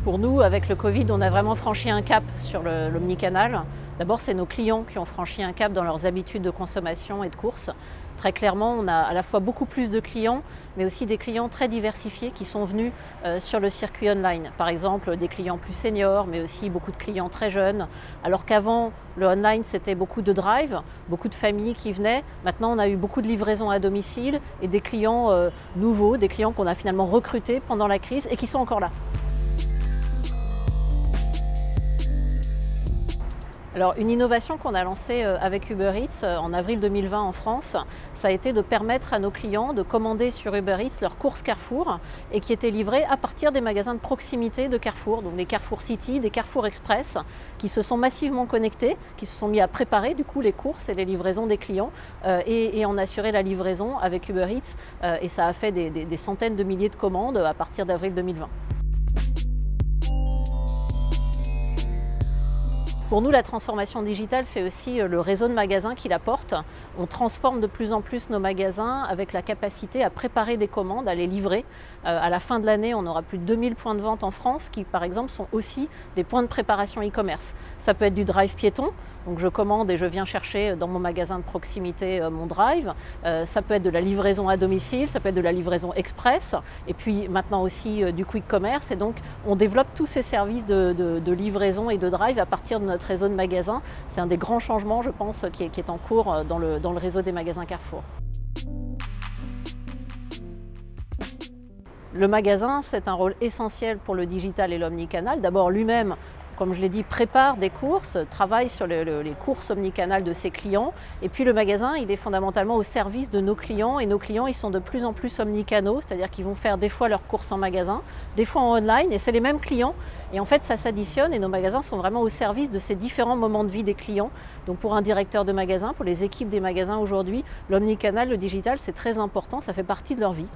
Pour nous, avec le Covid, on a vraiment franchi un cap sur l'omnicanal. D'abord, c'est nos clients qui ont franchi un cap dans leurs habitudes de consommation et de course. Très clairement, on a à la fois beaucoup plus de clients, mais aussi des clients très diversifiés qui sont venus sur le circuit online. Par exemple, des clients plus seniors, mais aussi beaucoup de clients très jeunes. Alors qu'avant, le online, c'était beaucoup de drive, beaucoup de familles qui venaient. Maintenant, on a eu beaucoup de livraisons à domicile et des clients nouveaux, des clients qu'on a finalement recrutés pendant la crise et qui sont encore là. Alors, une innovation qu'on a lancée avec Uber Eats en avril 2020 en France, ça a été de permettre à nos clients de commander sur Uber Eats leurs courses Carrefour et qui étaient livrées à partir des magasins de proximité de Carrefour, donc des Carrefour City, des Carrefour Express, qui se sont massivement connectés, qui se sont mis à préparer du coup les courses et les livraisons des clients et en assurer la livraison avec Uber Eats. Et ça a fait des centaines de milliers de commandes à partir d'avril 2020. Pour nous, la transformation digitale, c'est aussi le réseau de magasins qui l'apporte. On transforme de plus en plus nos magasins avec la capacité à préparer des commandes, à les livrer. À la fin de l'année, on aura plus de 2000 points de vente en France qui, par exemple, sont aussi des points de préparation e-commerce. Ça peut être du drive piéton, donc je commande et je viens chercher dans mon magasin de proximité mon drive. Ça peut être de la livraison à domicile, ça peut être de la livraison express, et puis maintenant aussi du quick commerce. Et donc, on développe tous ces services de livraison et de drive à partir de notre réseau de magasins. C'est un des grands changements, je pense, qui est en cours dans le réseau des magasins Carrefour. Le magasin, c'est un rôle essentiel pour le digital et l'omnicanal. D'abord, lui-même, comme je l'ai dit, prépare des courses, travaille sur les courses omnicanal de ses clients. Et puis le magasin, il est fondamentalement au service de nos clients. Et nos clients, ils sont de plus en plus omnicanaux, c'est-à-dire qu'ils vont faire des fois leurs courses en magasin, des fois en online. Et c'est les mêmes clients. Et en fait, ça s'additionne et nos magasins sont vraiment au service de ces différents moments de vie des clients. Donc pour un directeur de magasin, pour les équipes des magasins aujourd'hui, l'omnicanal, le digital, c'est très important, ça fait partie de leur vie.